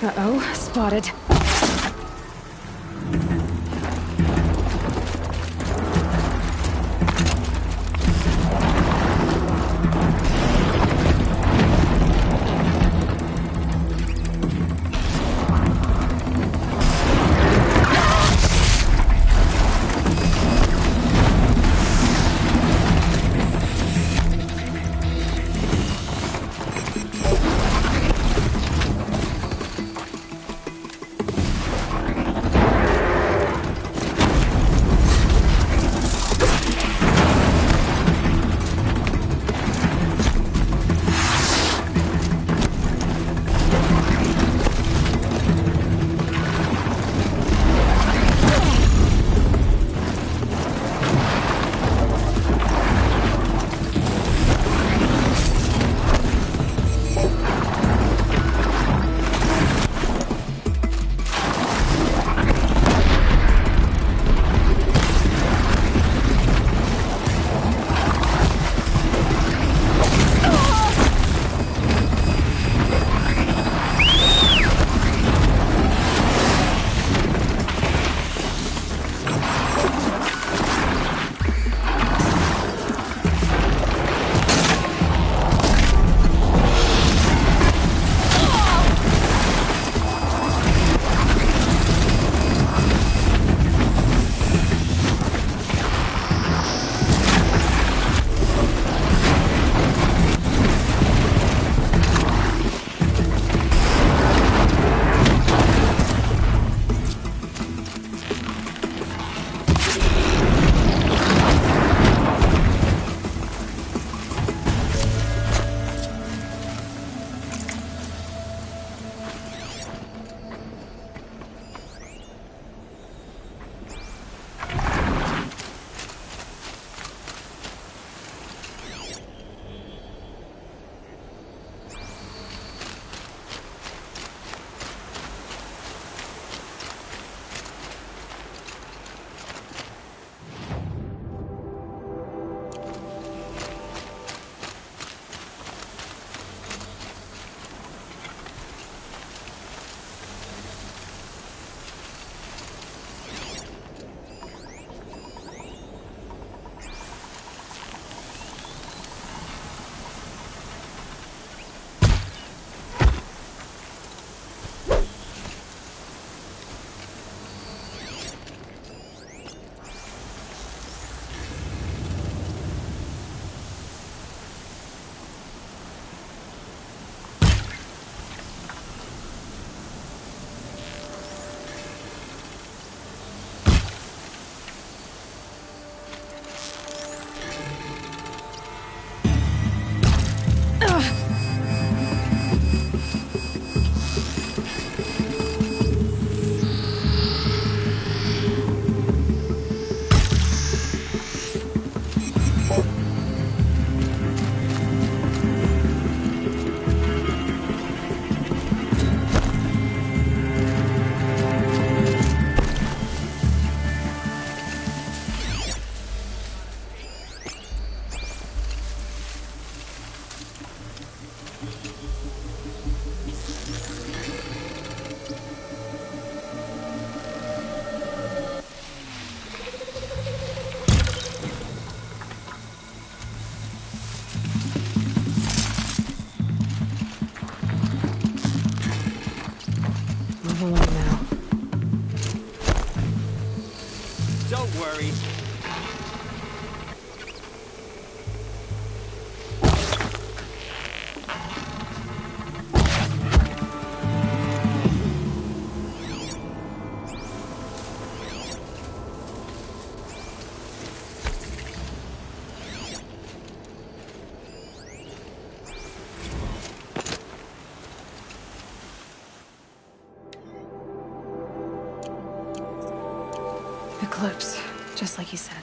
Uh-oh, spotted. Move along now. Don't worry. Eclipse, just like you said.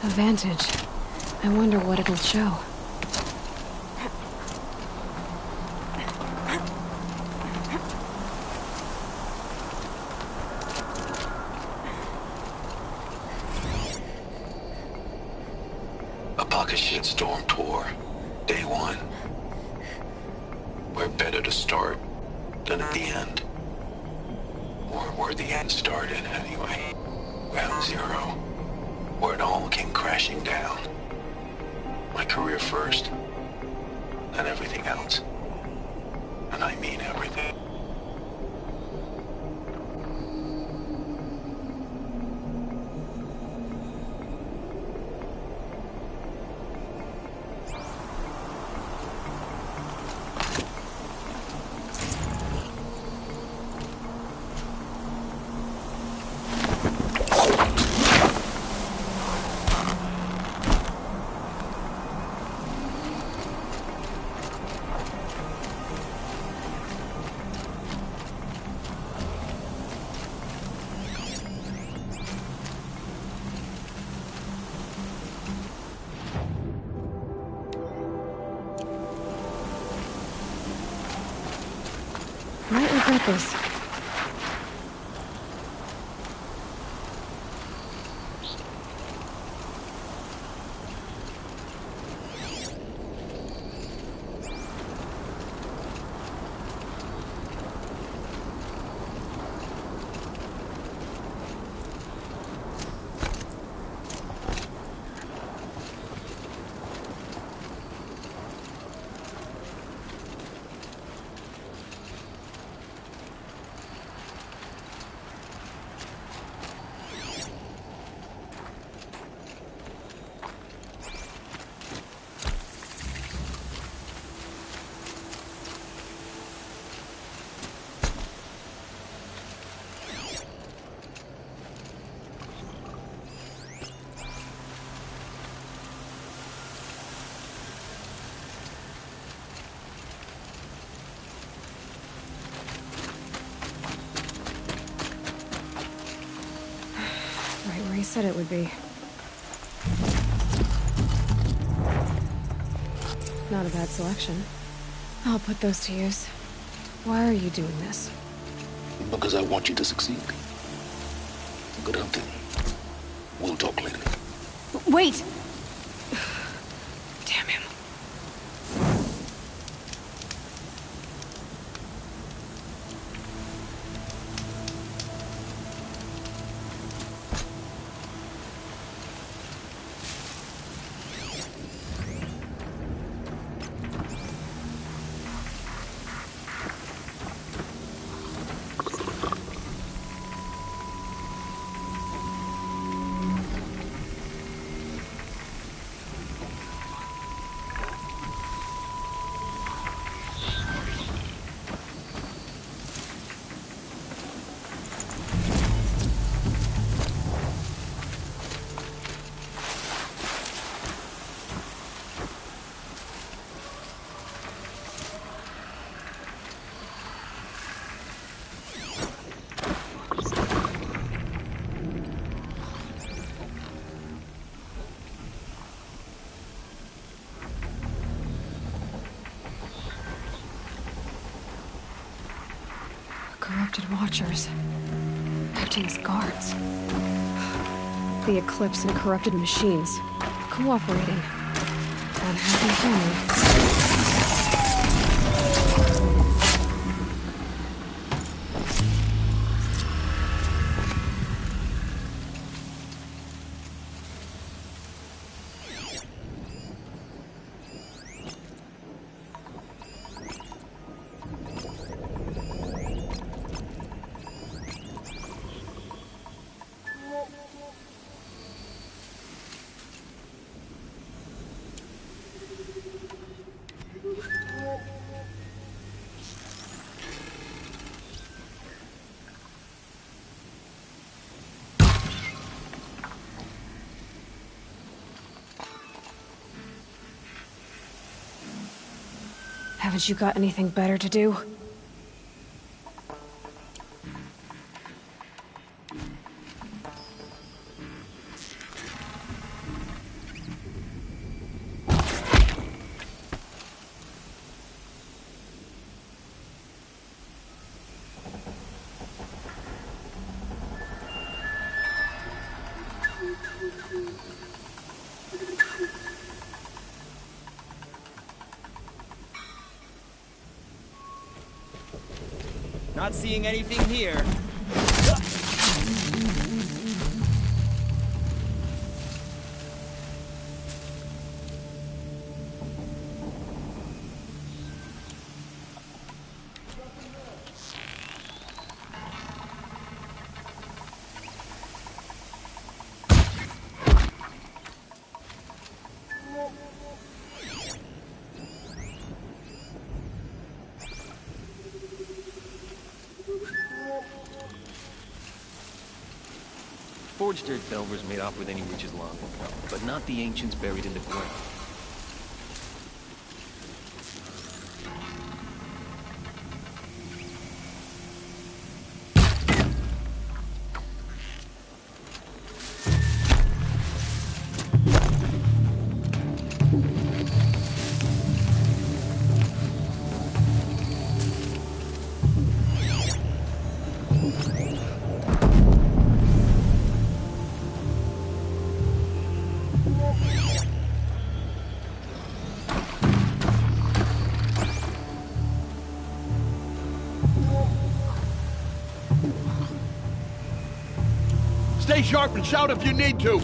A vantage. I wonder what it'll show. A pocket shitstorm tour. Day one. We're better to start than at the end. Or where the end started, anyway. Ground zero. Where it all came crashing down. My career first, then everything else. And I mean everything. Might regret this. Right where he said it would be. Not a bad selection. I'll put those to use. Why are you doing this? Because I want you to succeed. Good hunting. We'll talk later. Wait! Damn him. Corrupted watchers. Acting as guards. The Eclipse and corrupted machines. Cooperating. Unhappy family. Haven't you got anything better to do? Not seeing anything here. Forged earth delvers made off with any riches long ago, but not the ancients buried in the ground. Stay sharp and shout if you need to.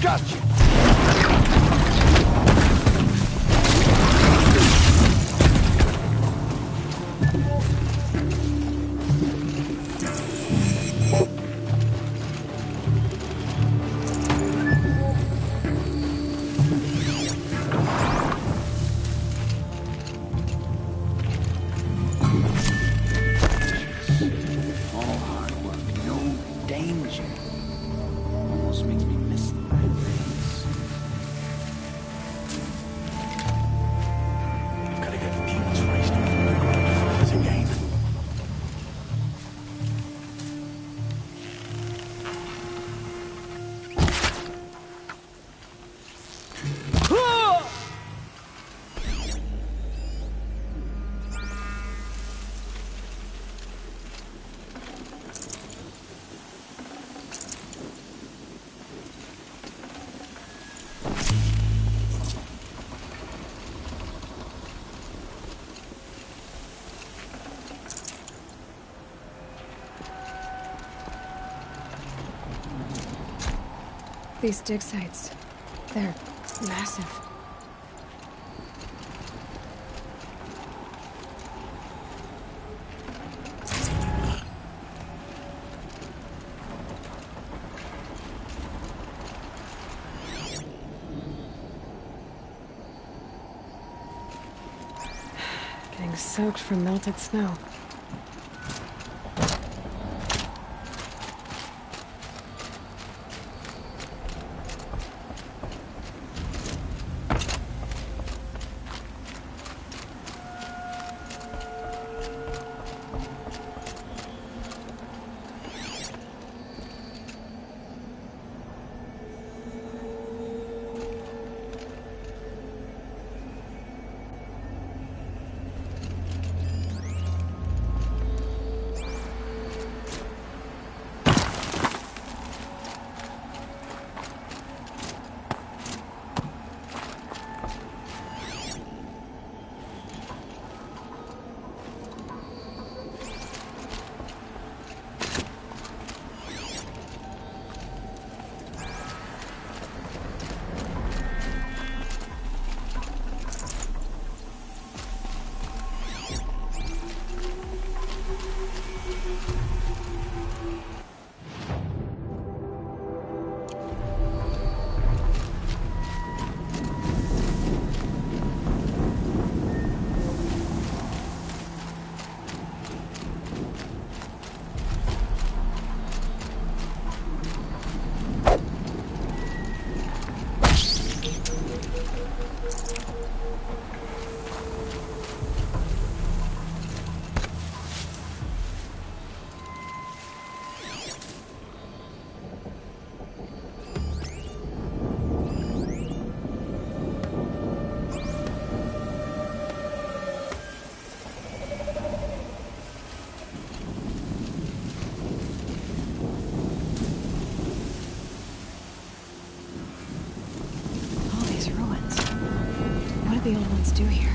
Gotcha! All hard work, no danger. Almost makes me miss the red race. I've got to get the demons raced before the ground freezes again. These dig sites, they're massive. Getting soaked from melted snow. Let's do here.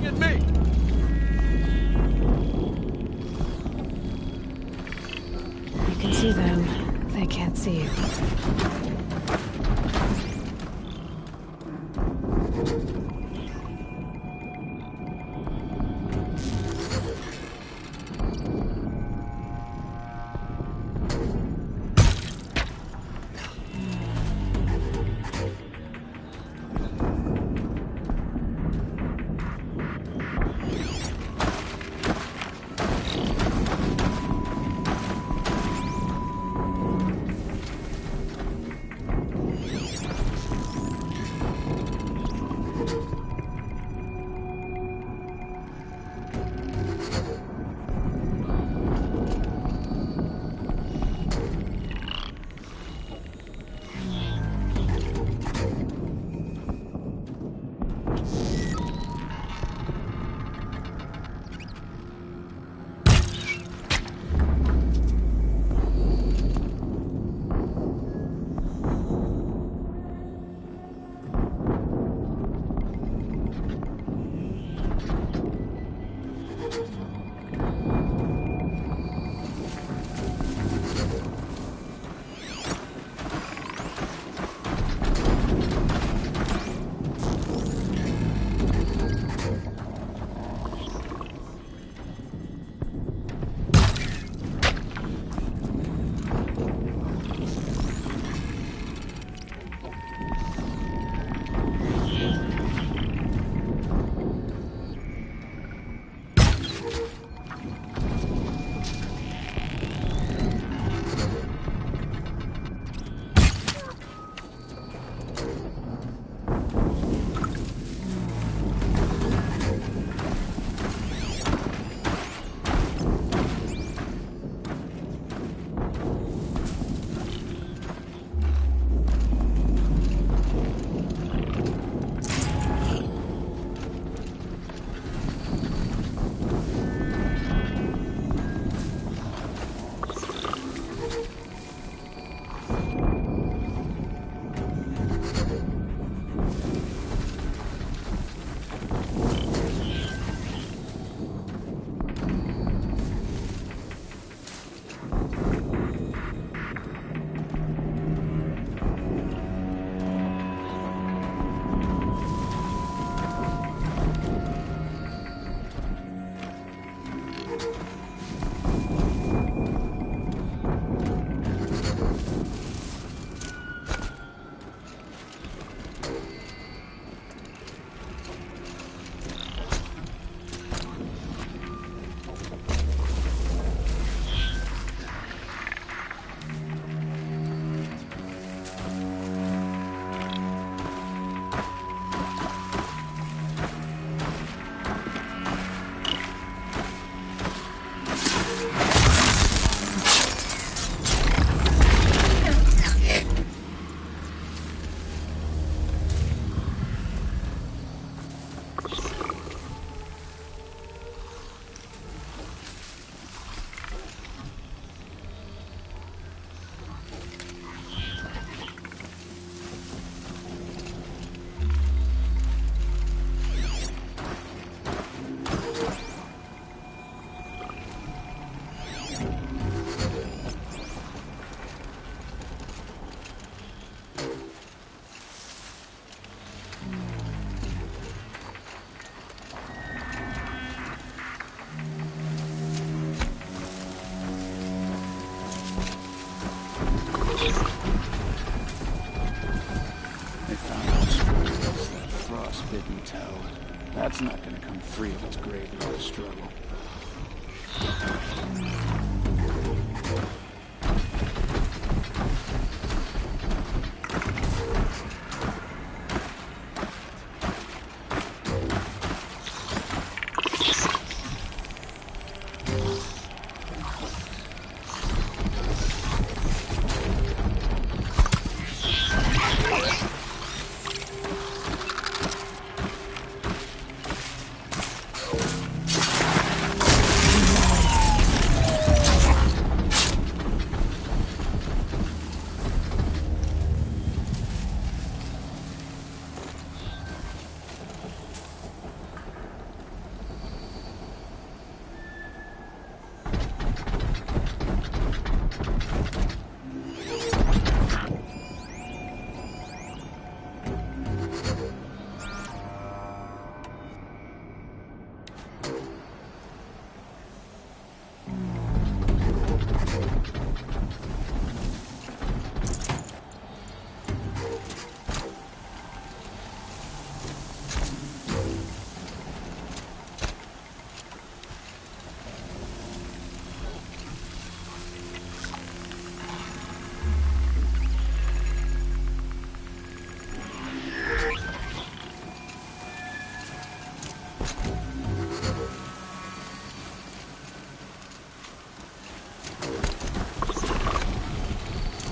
At me! You can see them. They can't see you. That's not gonna come free of its graveyard struggle.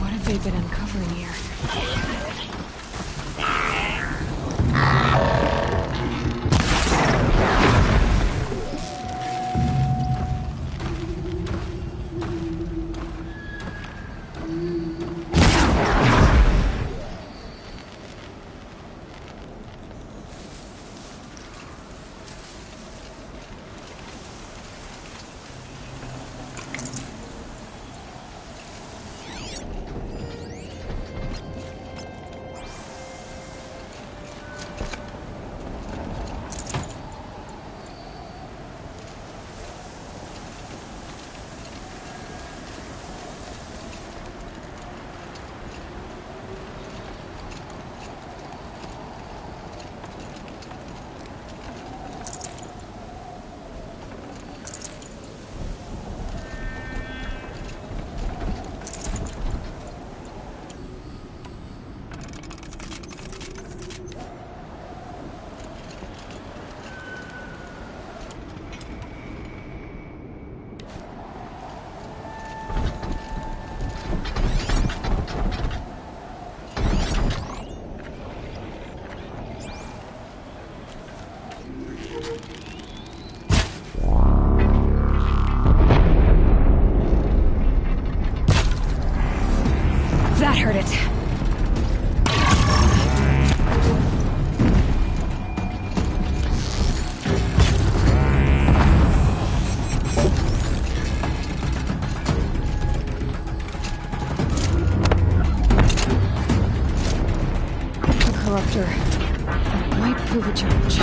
What have they been uncovering here? That hurt it. A corruptor. That might prove a challenge.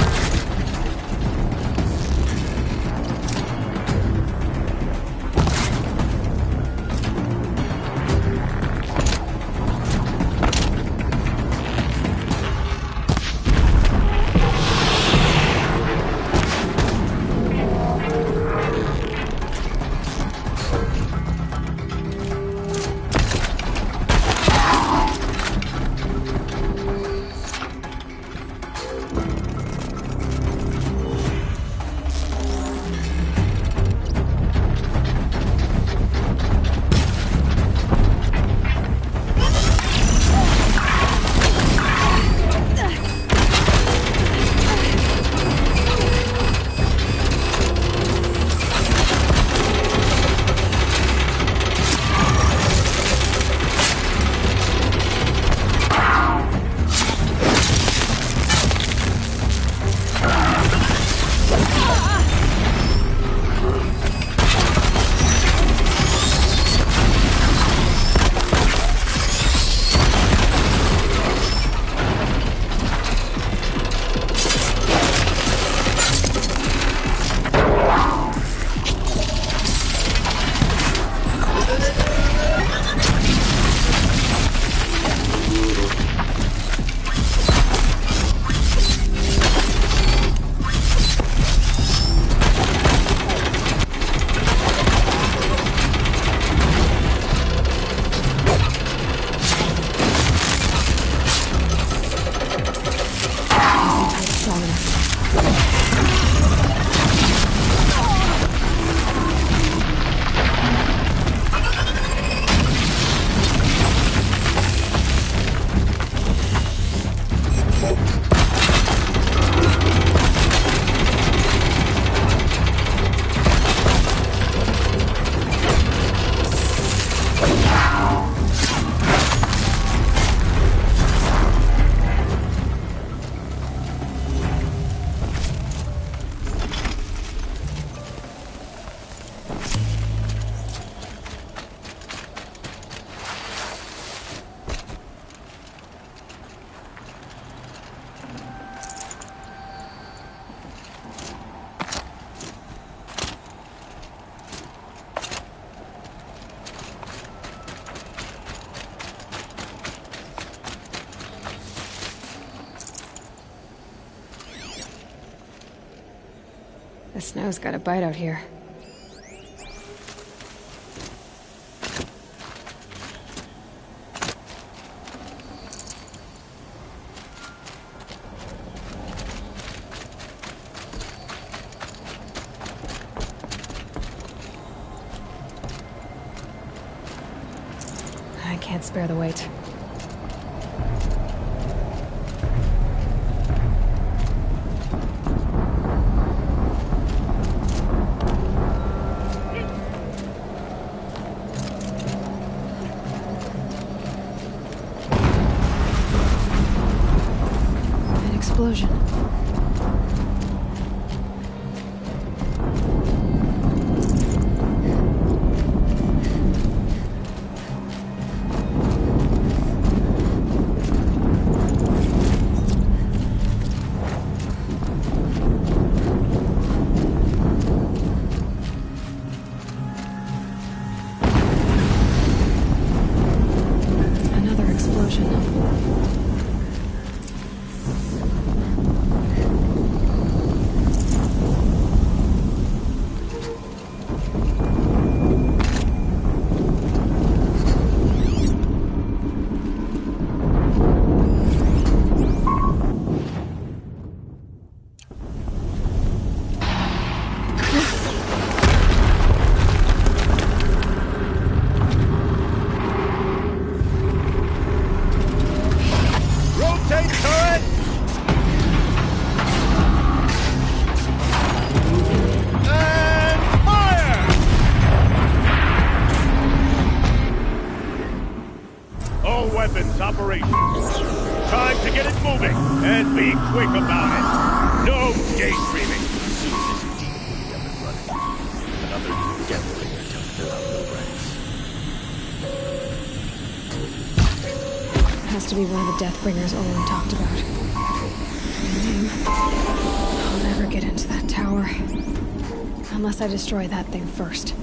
The snow's got a bite out here. I can't spare the weight. Explosion. Another explosion. Weapons operations. Time to get it moving, and be quick about it. No daydreaming. Soon as this deep will be up and running. Another death bringer to fill out the ranks. It has to be one of the Deathbringers Olin talked about. I'll never get into that tower. Unless I destroy that thing first.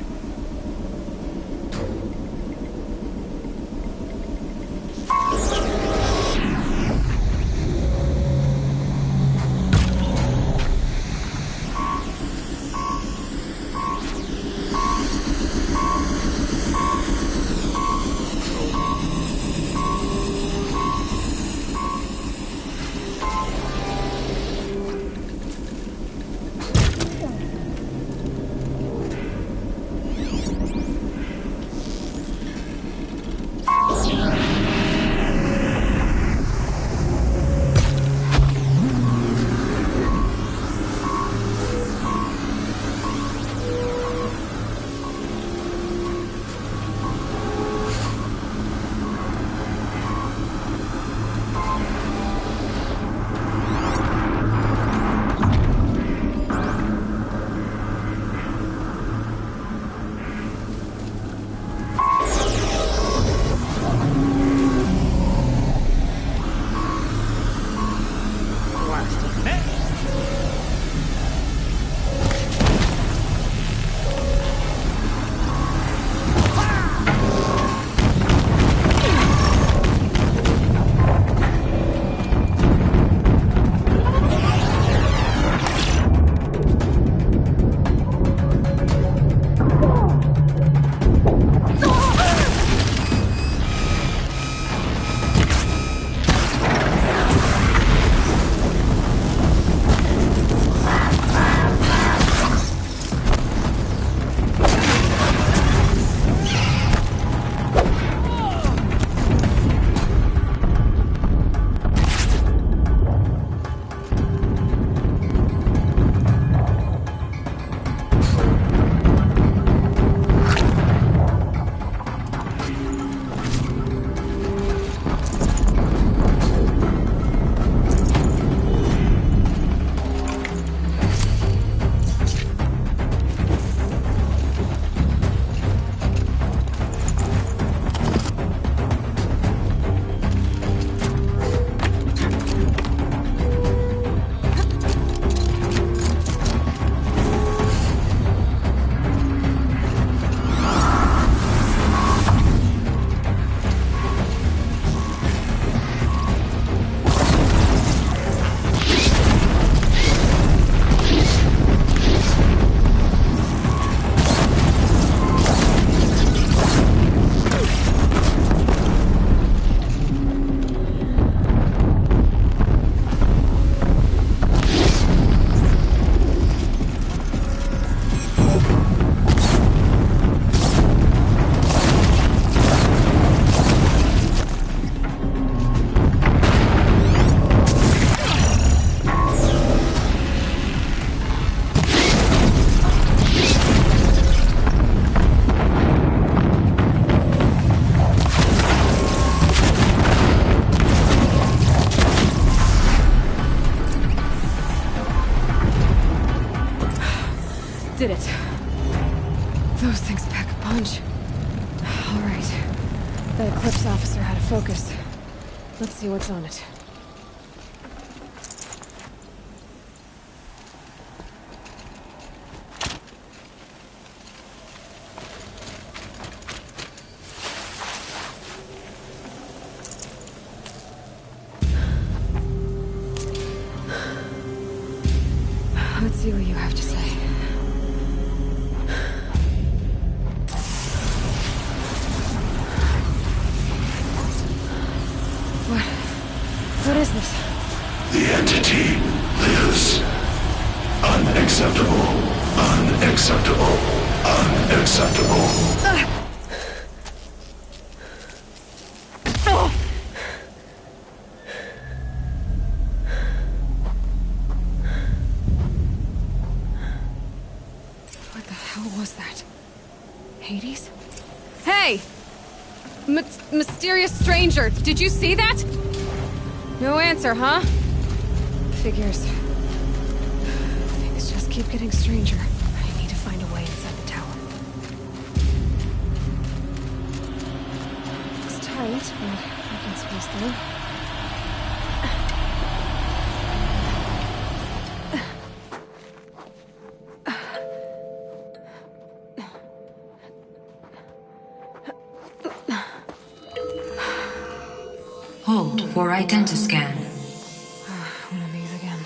Corpse officer had a focus. Let's see what's on it. Let's see what you have to say. What is this? The entity lives. Unacceptable. Unacceptable. Unacceptable. What the hell was that? Hades? Hey! Mysterious stranger, did you see that? No answer, huh? Figures. Things just keep getting stranger. I need to find a way inside the tower. Looks tight, but I can squeeze through. Hold for identiscan. One of these again.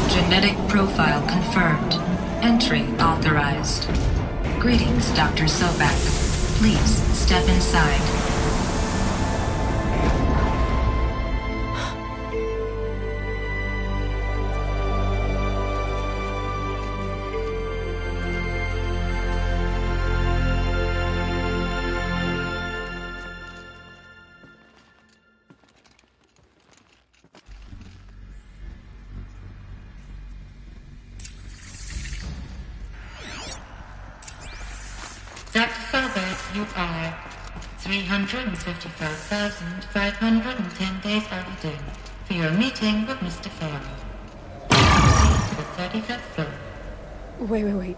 Genetic profile confirmed. Entry authorized. Greetings, Dr. Sobek. Please step inside. Dr. Sobek, you are 355,510 days overdue for your meeting with Mr. Farrell. To the 35th floor. Wait.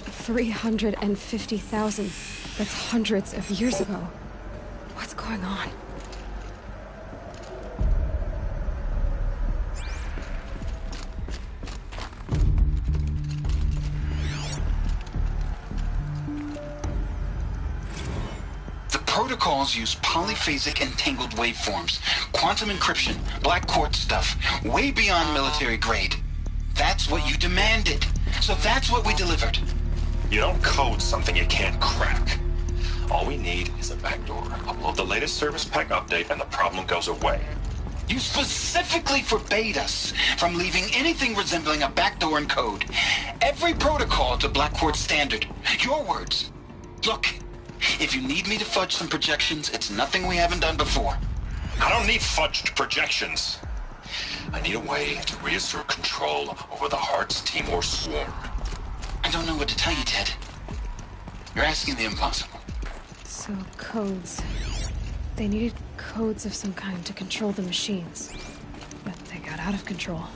350,000. That's hundreds of years ago. What's going on? Protocols use polyphasic entangled waveforms, quantum encryption, black quartz stuff, way beyond military grade. That's what you demanded. So that's what we delivered. You don't code something you can't crack. All we need is a backdoor. Upload the latest service pack update and the problem goes away. You specifically forbade us from leaving anything resembling a backdoor in code. Every protocol to black quartz standard. Your words. Look. If you need me to fudge some projections, it's nothing we haven't done before. I don't need fudged projections. I need a way to reassert control over the Heart's Timor swarm. I don't know what to tell you, Ted. You're asking the impossible. So, codes. They needed codes of some kind to control the machines. But they got out of control.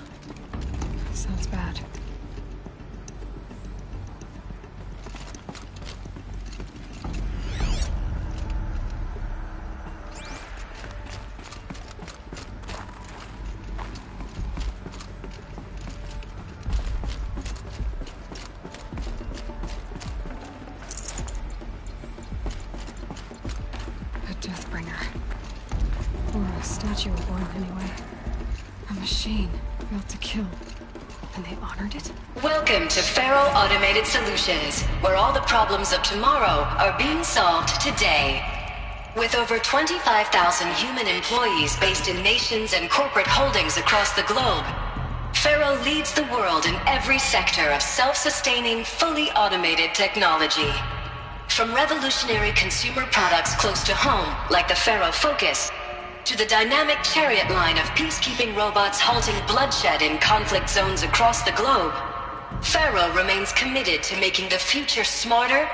Sounds bad. Anyway, a machine built to kill, and they honored it? Welcome to Faro Automated Solutions, where all the problems of tomorrow are being solved today. With over 25,000 human employees based in nations and corporate holdings across the globe, Faro leads the world in every sector of self-sustaining, fully automated technology. From revolutionary consumer products close to home, like the Faro Focus, to the dynamic chariot line of peacekeeping robots halting bloodshed in conflict zones across the globe, Faro remains committed to making the future smarter,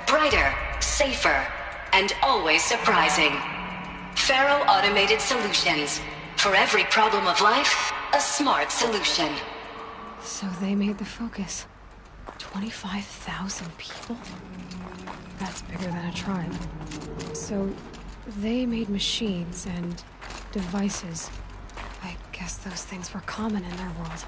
brighter, safer, and always surprising. Faro Automated Solutions. For every problem of life, a smart solution. So they made the focus. 25,000 people? That's bigger than a tribe. So they made machines and devices. I guess those things were common in their world.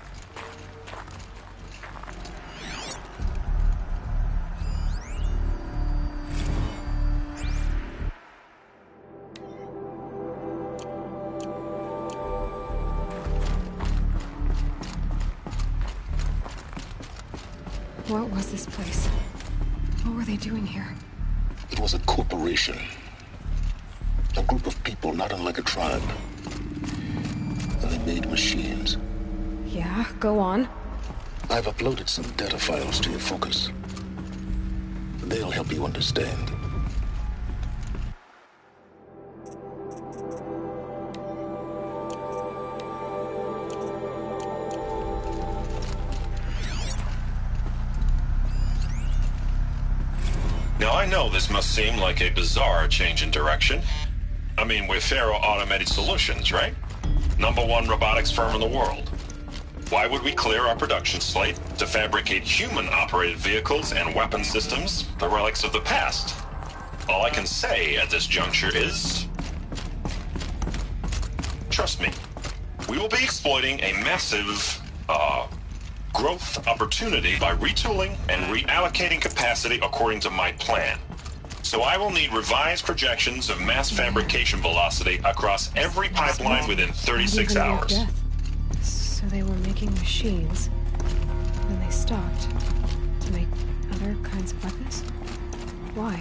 What was this place? What were they doing here? It was a corporation. A group of people not unlike a tribe. And they made machines. Yeah, go on. I've uploaded some data files to your focus. They'll help you understand. Now, I know this must seem like a bizarre change in direction. I mean, we're Faro Automated Solutions, right? #1 robotics firm in the world. Why would we clear our production slate to fabricate human-operated vehicles and weapon systems, the relics of the past? All I can say at this juncture is... trust me, we will be exploiting a massive, growth opportunity by retooling and reallocating capacity according to my plan. So I will need revised projections of mass fabrication velocity across every pipeline within 36 hours. So they were making machines, then they stopped to make other kinds of weapons? Why?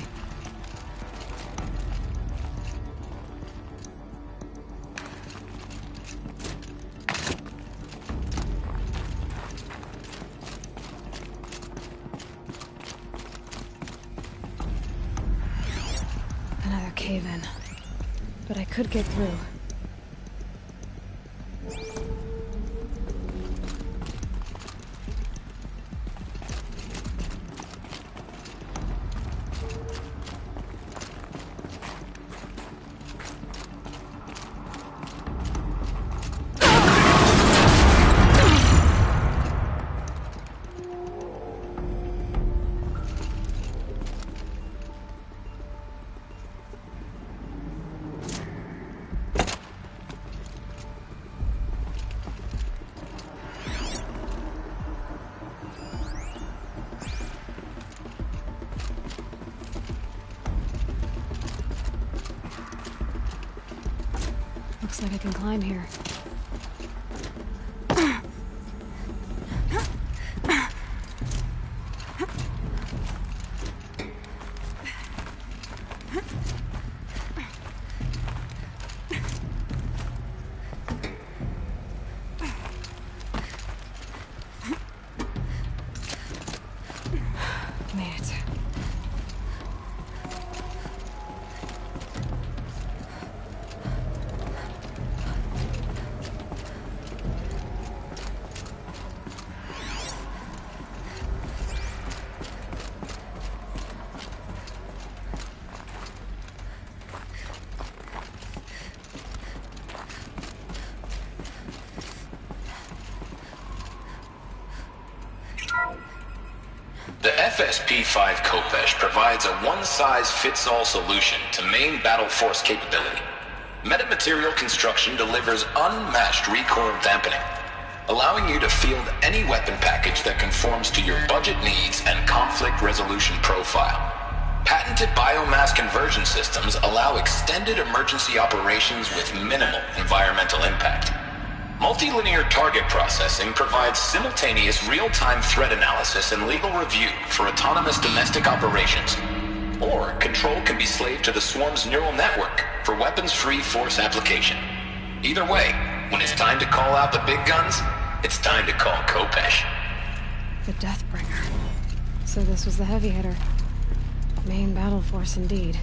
Another cave-in. But I could get through. Looks like I can climb here. Made it. The FSP-5 Kopesh provides a one-size-fits-all solution to main battle force capability. Metamaterial construction delivers unmatched recoil dampening, allowing you to field any weapon package that conforms to your budget needs and conflict resolution profile. Patented biomass conversion systems allow extended emergency operations with minimal environmental impact. Multilinear target processing provides simultaneous real-time threat analysis and legal review for autonomous domestic operations. Or control can be slaved to the swarm's neural network for weapons-free force application. Either way, when it's time to call out the big guns, it's time to call Kopesh. The Deathbringer. So this was the heavy hitter. Main battle force indeed.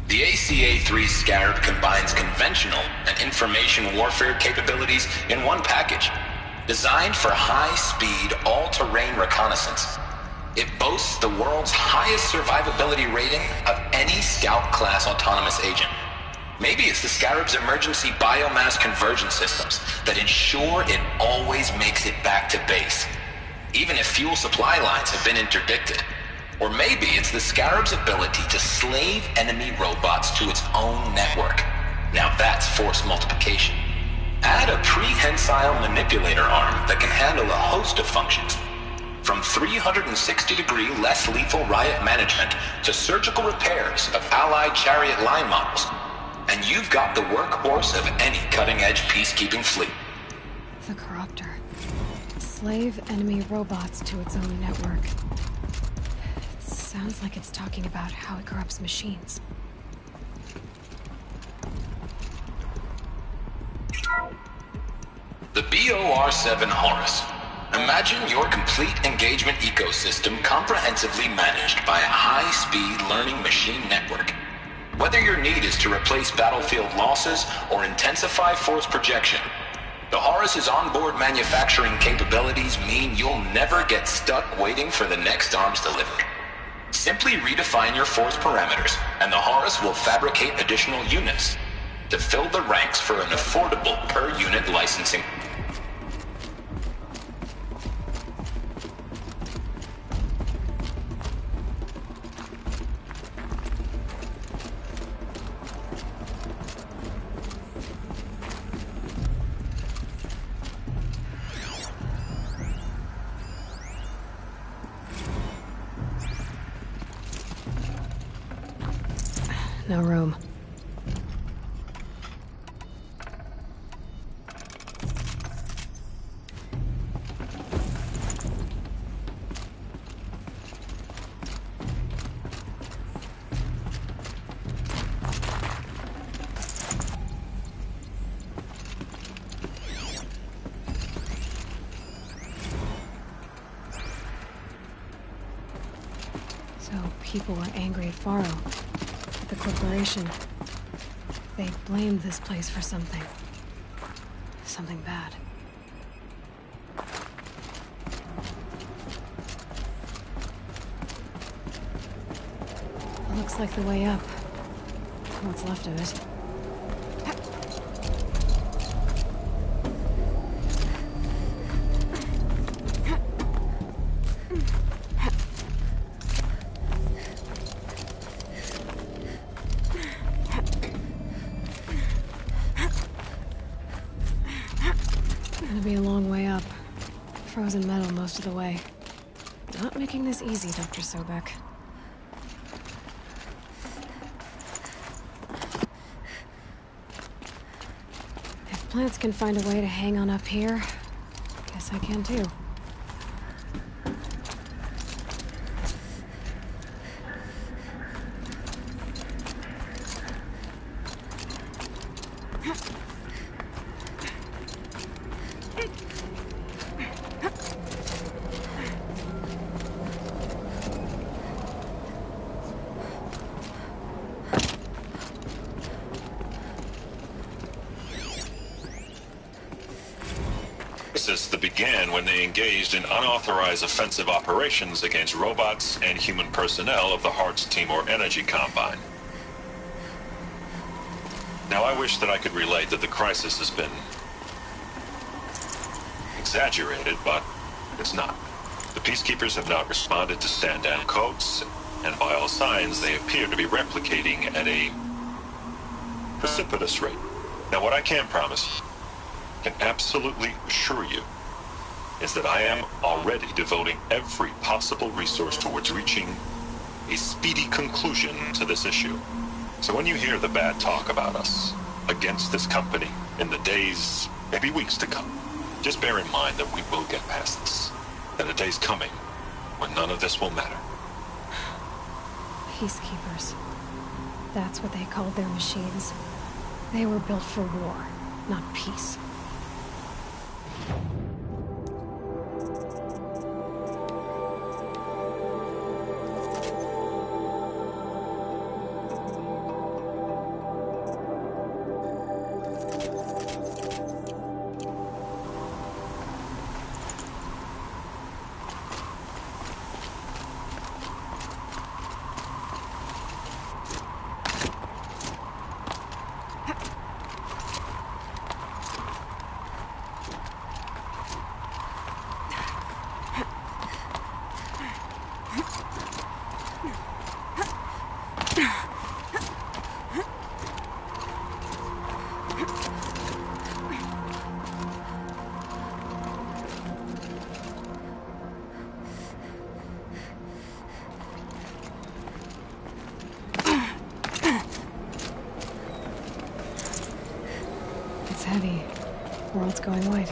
The ACA-3 Scarab combines conventional and information warfare capabilities in one package, designed for high-speed, all-terrain reconnaissance. It boasts the world's highest survivability rating of any Scout-class autonomous agent. Maybe it's the Scarab's emergency biomass conversion systems that ensure it always makes it back to base, even if fuel supply lines have been interdicted. Or maybe it's the Scarab's ability to slave enemy robots to its own network. Now that's force multiplication. Add a prehensile manipulator arm that can handle a host of functions, from 360-degree less lethal riot management to surgical repairs of Allied chariot line models. And you've got the workhorse of any cutting-edge peacekeeping fleet. The Corruptor. Slave enemy robots to its own network. It sounds like it's talking about how it corrupts machines. The BOR-7 Horus. Imagine your complete engagement ecosystem comprehensively managed by a high-speed learning machine network. Whether your need is to replace battlefield losses or intensify force projection, the Horus's onboard manufacturing capabilities mean you'll never get stuck waiting for the next arms delivery. Simply redefine your force parameters, and the Horus will fabricate additional units to fill the ranks for an affordable per-unit licensing. No room. So people were angry at Faro. The corporation. They blamed this place for something. Something bad. Looks like the way up. What's left of it. Gonna be a long way up. Frozen metal most of the way. Not making this easy, Dr. Sobek. If plants can find a way to hang on up here, guess I can too. That began when they engaged in unauthorized offensive operations against robots and human personnel of the Hearts Timor Energy Combine. Now, I wish that I could relate that the crisis has been exaggerated, but it's not. The Peacekeepers have not responded to stand-down codes, and by all signs, they appear to be replicating at a precipitous rate. Now, what I can promise, can absolutely assure you, is that I am already devoting every possible resource towards reaching a speedy conclusion to this issue. So when you hear the bad talk about us against this company in the days, maybe weeks to come, just bear in mind that we will get past this. That a day's coming when none of this will matter. Peacekeepers. That's what they called their machines. They were built for war, not peace. world's going white.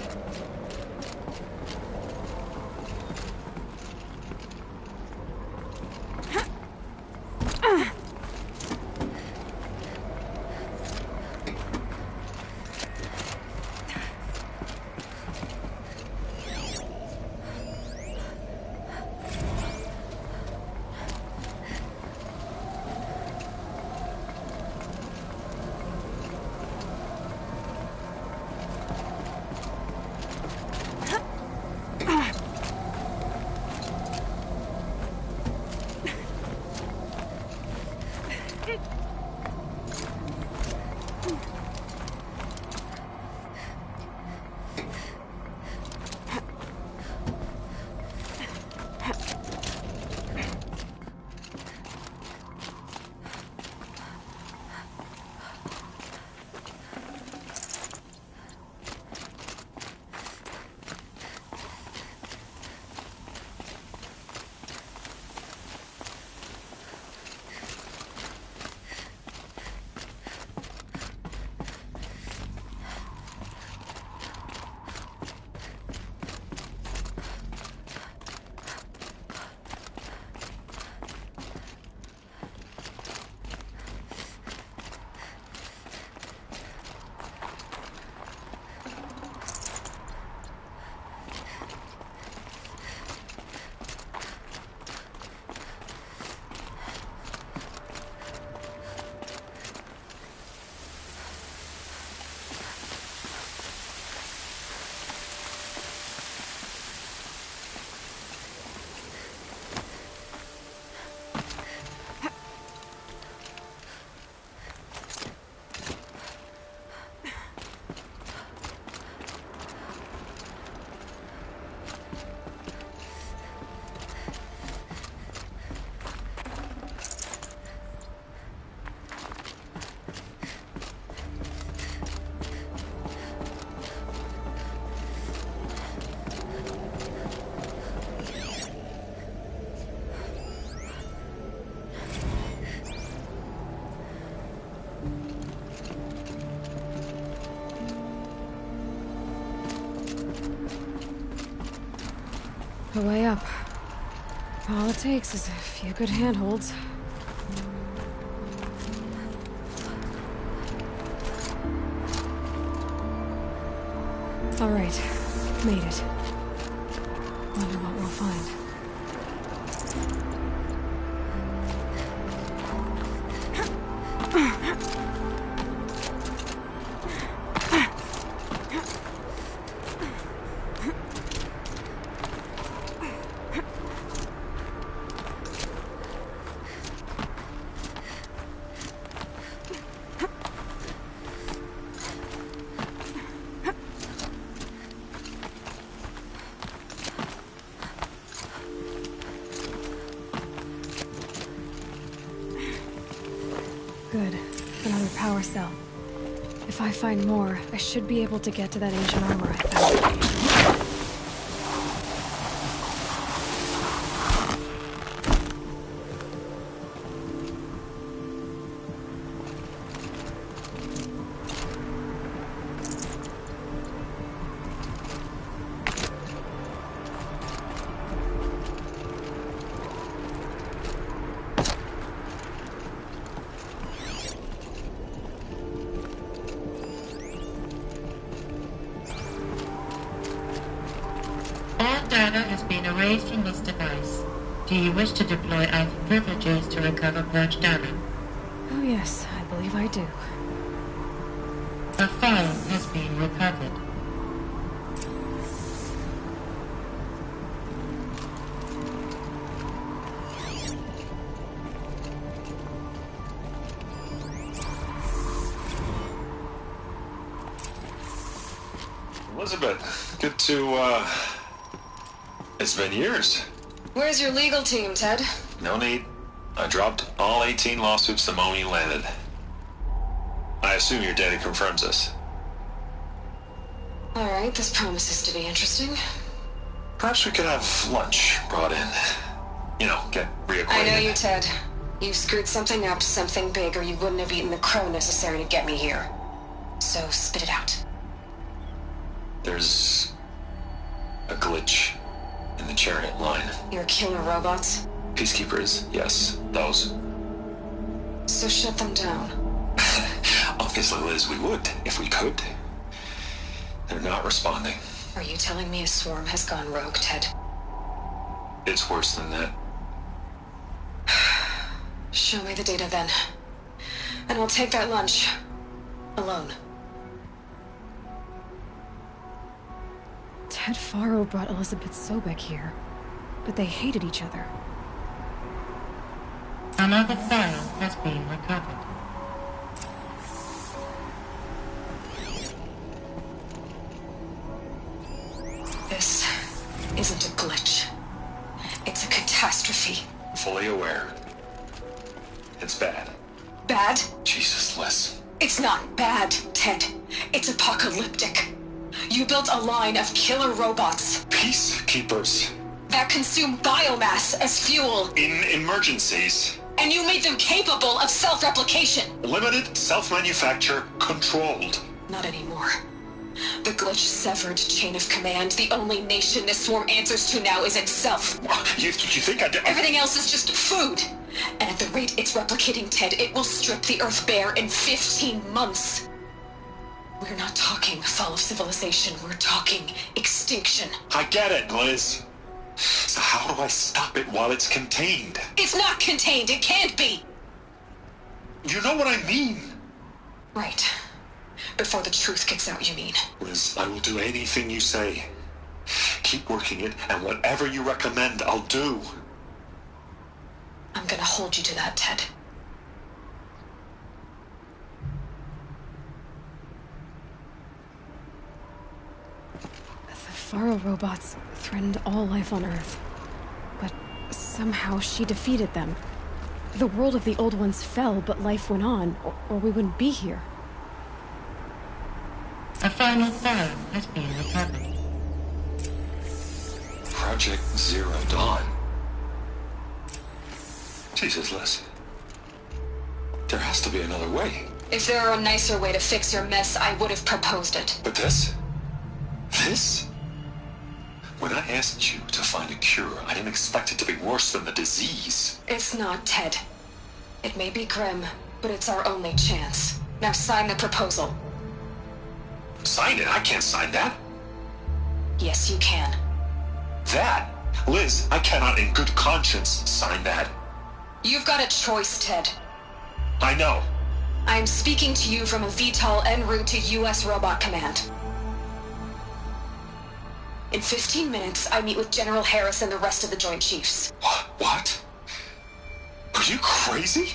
The way up. All it takes is a few good handholds. All right, made it. Wonder what we'll find. Good. Another power cell. If I find more, I should be able to get to that ancient armor I found. Data has been erased from this device. Do you wish to deploy Alpha privileges to recover purged data? Oh yes, I believe I do. A file has been recovered. Elizabeth, good to, It's been years. Where's your legal team, Ted? No need. I dropped all 18 lawsuits the moment you landed. I assume your data confirms this. Alright, this promises to be interesting. Perhaps we could have lunch brought in. You know, get reacquainted. I know you, Ted. You screwed something up, something big, or you wouldn't have eaten the crow necessary to get me here. So, spit it out. There's a glitch in the chariot line. Your killer robots? Peacekeepers, yes, those. So shut them down. Obviously, Liz, we would, if we could. They're not responding. Are you telling me a swarm has gone rogue, Ted? It's worse than that. Show me the data then. And I'll take that lunch. Alone. Ted Faro brought Elizabeth Sobek here, but they hated each other. Another file has been recovered. This isn't a glitch. It's a catastrophe. Fully aware. It's bad. Bad? Jesus, Liz. It's not bad, Ted. It's apocalyptic. You built a line of killer robots. Peacekeepers. That consume biomass as fuel. In emergencies. And you made them capable of self-replication. Limited, self-manufacture, controlled. Not anymore. The glitch severed chain of command. The only nation this swarm answers to now is itself. You think I did? Everything else is just food. And at the rate it's replicating, Ted, it will strip the Earth bare in 15 months. We're not talking fall of civilization. We're talking extinction. I get it, Liz. So how do I stop it while it's contained? It's not contained. It can't be. You know what I mean. Right. Before the truth gets out, you mean? Liz, I will do anything you say. Keep working it, and whatever you recommend, I'll do. I'm gonna hold you to that, Ted. The Faro robots threatened all life on Earth, but somehow she defeated them. The world of the old ones fell, but life went on, or we wouldn't be here. A final file has been recovered. Project Zero Dawn. Jesus, Liz. There has to be another way. If there were a nicer way to fix your mess, I would have proposed it. But this? This? When I asked you to find a cure, I didn't expect it to be worse than the disease. It's not, Ted. It may be grim, but it's our only chance. Now sign the proposal. Sign it? I can't sign that. Yes, you can. That? Liz, I cannot in good conscience sign that. You've got a choice, Ted. I know. I'm speaking to you from a VTOL en route to U.S. Robot Command. In 15 minutes, I meet with General Harris and the rest of the Joint Chiefs. What? Are you crazy?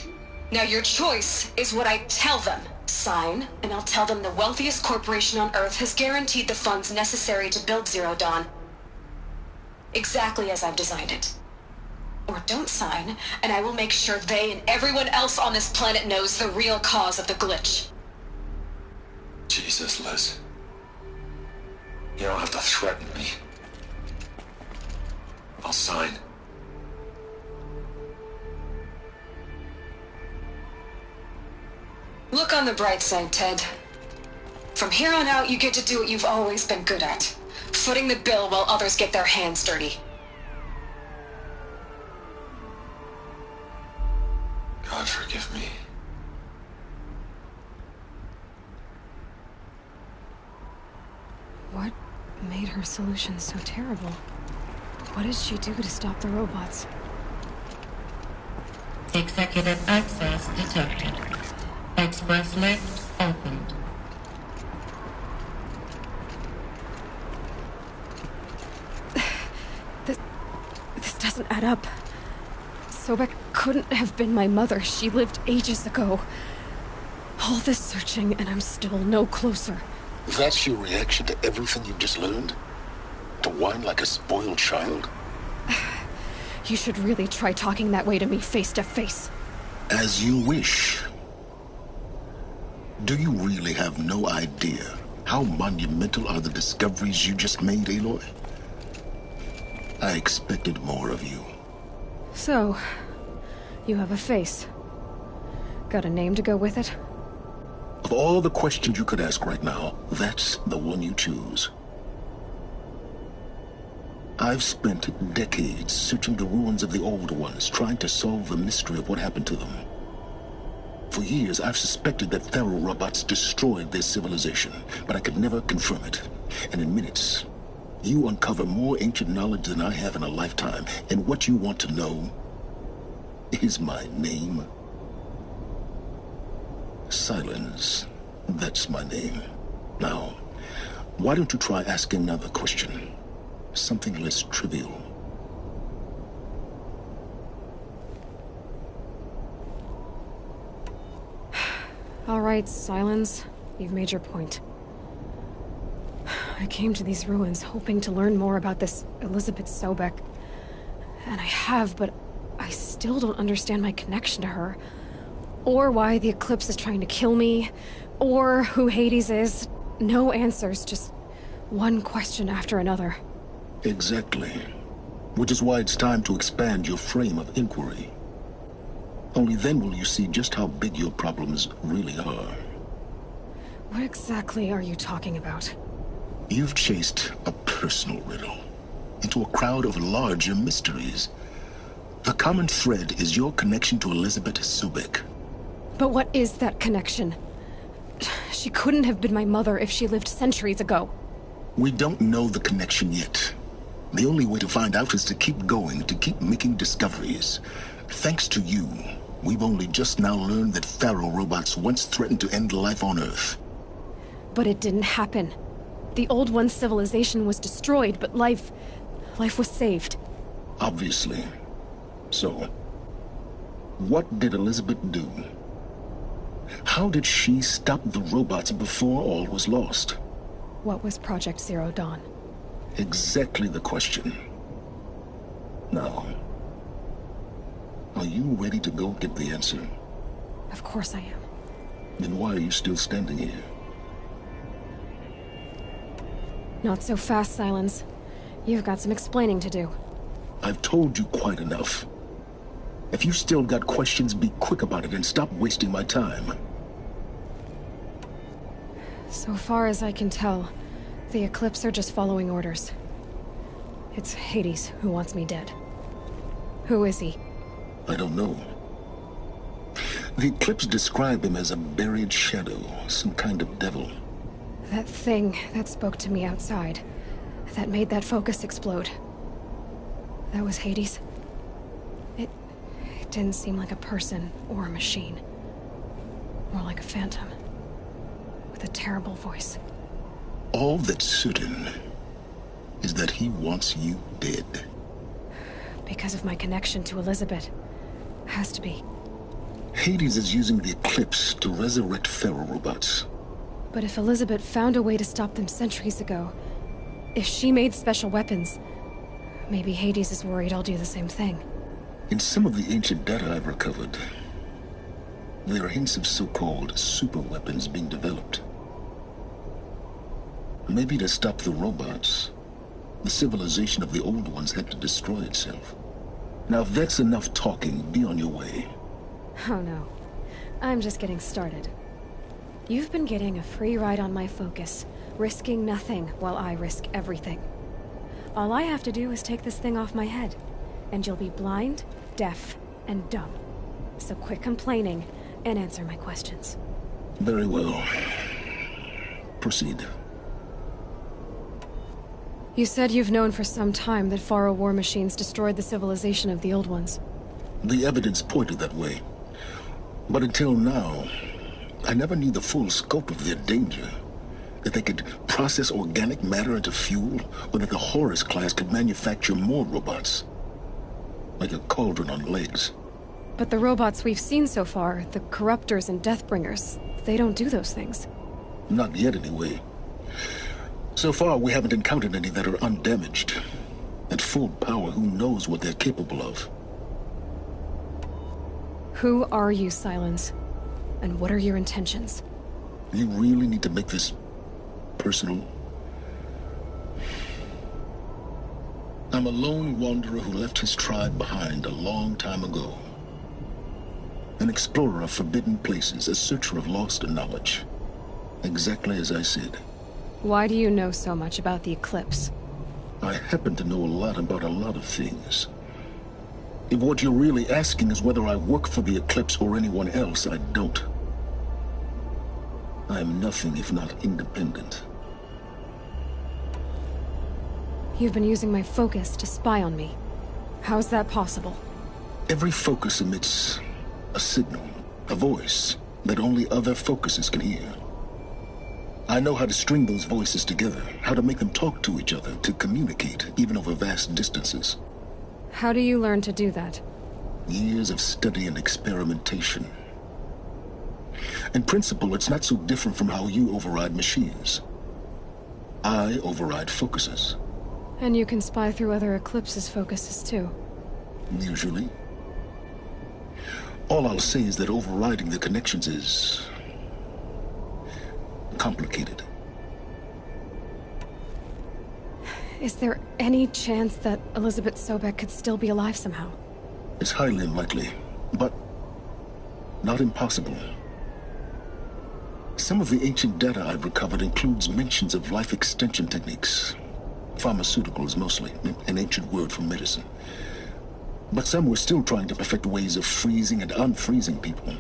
Now your choice is what I tell them. Sign, and I'll tell them the wealthiest corporation on Earth has guaranteed the funds necessary to build Zero Dawn. Exactly as I've designed it. Or don't sign, and I will make sure they and everyone else on this planet knows the real cause of the glitch. Jesus, Liz. You don't have to threaten me. I'll sign. Look on the bright side, Ted. From here on out, you get to do what you've always been good at. Footing the bill while others get their hands dirty. God forgive me. What made her solution so terrible? What did she do to stop the robots? Executive access detected. Express lift opened. This doesn't add up. Sobek couldn't have been my mother. She lived ages ago. All this searching, and I'm still no closer. That's your reaction to everything you've just learned? To whine like a spoiled child? You should really try talking that way to me face to face. As you wish. Do you really have no idea how monumental are the discoveries you just made, Aloy? I expected more of you. So, you have a face. Got a name to go with it? Of all the questions you could ask right now, that's the one you choose. I've spent decades searching the ruins of the old ones, trying to solve the mystery of what happened to them. For years, I've suspected that Thero robots destroyed their civilization, but I could never confirm it. And in minutes, you uncover more ancient knowledge than I have in a lifetime. And what you want to know is my name. Silence. That's my name. Now, why don't you try asking another question? Something less trivial. All right, Silence. You've made your point. I came to these ruins hoping to learn more about this Elizabeth Sobek. And I have, but I still don't understand my connection to her. Or why the Eclipse is trying to kill me. Or who Hades is. No answers, just one question after another. Exactly. Which is why it's time to expand your frame of inquiry. Only then will you see just how big your problems really are. What exactly are you talking about? You've chased a personal riddle into a crowd of larger mysteries. The common thread is your connection to Elizabeth Sobek. But what is that connection? She couldn't have been my mother if she lived centuries ago. We don't know the connection yet. The only way to find out is to keep going, to keep making discoveries. Thanks to you, we've only just now learned that Thero robots once threatened to end life on Earth. But it didn't happen. The Old One's civilization was destroyed, but life was saved. Obviously. So, what did Elizabeth do? How did she stop the robots before all was lost? What was Project Zero Dawn? Exactly the question. Now, are you ready to go get the answer? Of course I am. Then why are you still standing here? Not so fast, Silence. You've got some explaining to do. I've told you quite enough. If you've still got questions, be quick about it and stop wasting my time. So far as I can tell, the Eclipse are just following orders. It's Hades who wants me dead. Who is he? I don't know. The Eclipse describe him as a buried shadow, some kind of devil. That thing that spoke to me outside, that made that focus explode. That was Hades. It didn't seem like a person or a machine. More like a phantom. With a terrible voice. All that's certain is that he wants you dead. Because of my connection to Elizabeth. Has to be. Hades is using the Eclipse to resurrect Thero robots. But if Elizabeth found a way to stop them centuries ago, if she made special weapons, maybe Hades is worried I'll do the same thing. In some of the ancient data I've recovered, there are hints of so-called super weapons being developed. Maybe to stop the robots, the civilization of the old ones had to destroy itself. Now if that's enough talking, be on your way. Oh no. I'm just getting started. You've been getting a free ride on my focus, risking nothing while I risk everything. All I have to do is take this thing off my head, and you'll be blind, deaf, and dumb. So quit complaining and answer my questions. Very well. Proceed. You said you've known for some time that Faro war machines destroyed the civilization of the old ones. The evidence pointed that way. But until now, I never knew the full scope of their danger. That they could process organic matter into fuel, or that the Horus class could manufacture more robots. Like a cauldron on legs. But the robots we've seen so far, the Corruptors and Deathbringers, they don't do those things. Not yet, anyway. So far, we haven't encountered any that are undamaged. At full power, who knows what they're capable of? Who are you, Silence? And what are your intentions? You really need to make this personal? I'm a lone wanderer who left his tribe behind a long time ago. An explorer of forbidden places, a searcher of lost knowledge. Exactly as I said. Why do you know so much about the Eclipse? I happen to know a lot about a lot of things. If what you're really asking is whether I work for the Eclipse or anyone else, I don't. I am nothing if not independent. You've been using my focus to spy on me. How's that possible? Every focus emits a signal, a voice, that only other focuses can hear. I know how to string those voices together, how to make them talk to each other, to communicate, even over vast distances. How do you learn to do that? Years of study and experimentation. In principle, it's not so different from how you override machines. I override focuses. And you can spy through other Eclipse's focuses too. Usually. All I'll say is that overriding the connections is complicated. Is there any chance that Elizabeth Sobek could still be alive somehow? It's highly unlikely, but not impossible. Some of the ancient data I've recovered includes mentions of life extension techniques. Pharmaceuticals, mostly, an ancient word for medicine. But some were still trying to perfect ways of freezing and unfreezing people.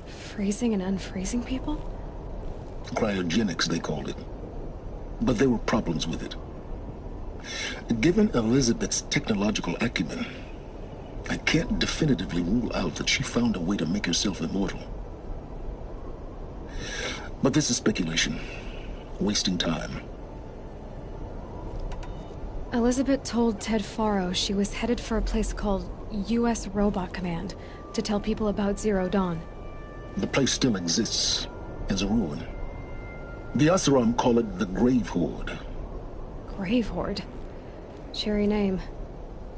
Freezing and unfreezing people? Cryogenics, they called it. But there were problems with it. Given Elizabeth's technological acumen, I can't definitively rule out that she found a way to make herself immortal. But this is speculation. Wasting time. Elizabeth told Ted Faro she was headed for a place called U.S. Robot Command to tell people about Zero Dawn. The place still exists as a ruin. The Asaram call it the Grave Horde. Grave Horde? Cheery name.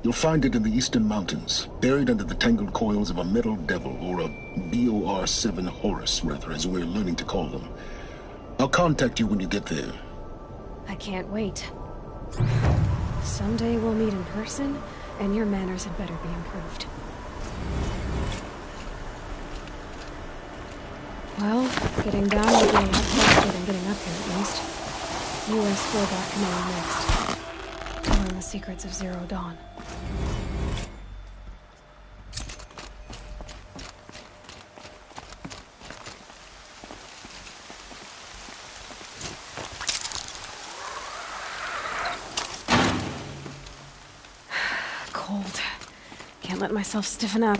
You'll find it in the Eastern Mountains, buried under the tangled coils of a metal devil, or a BOR-7 Horus, rather, as we're learning to call them. I'll contact you when you get there. I can't wait. Someday we'll meet in person, and your manners had better be improved. Well, getting down will be a lot faster than getting up here, at least. U.S. Robot Command next. To learn the secrets of Zero Dawn. Cold. Can't let myself stiffen up.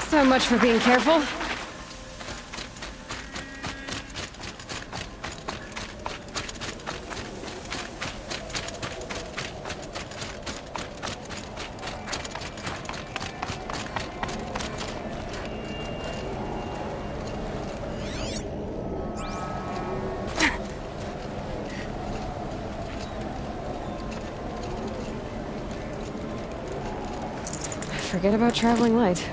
So much for being careful. Forget about traveling light.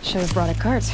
Should have brought a cart.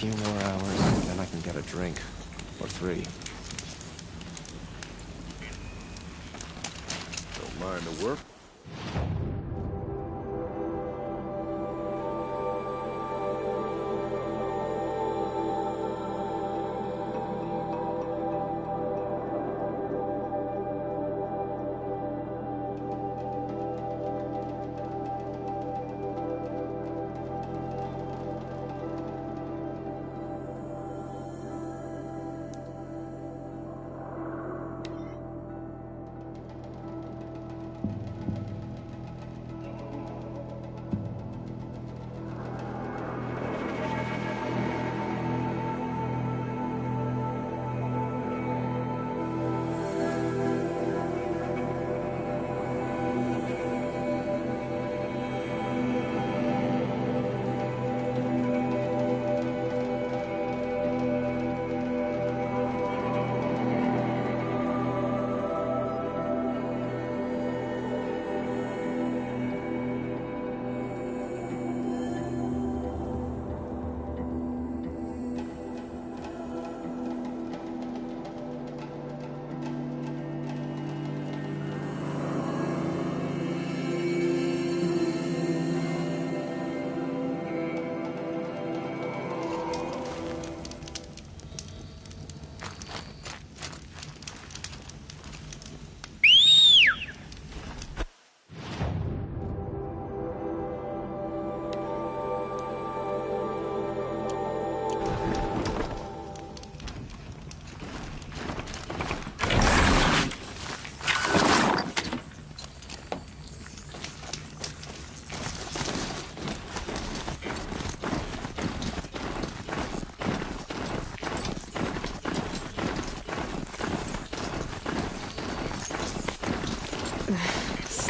Few more hours, then I can get a drink. Or 3. Don't mind the work.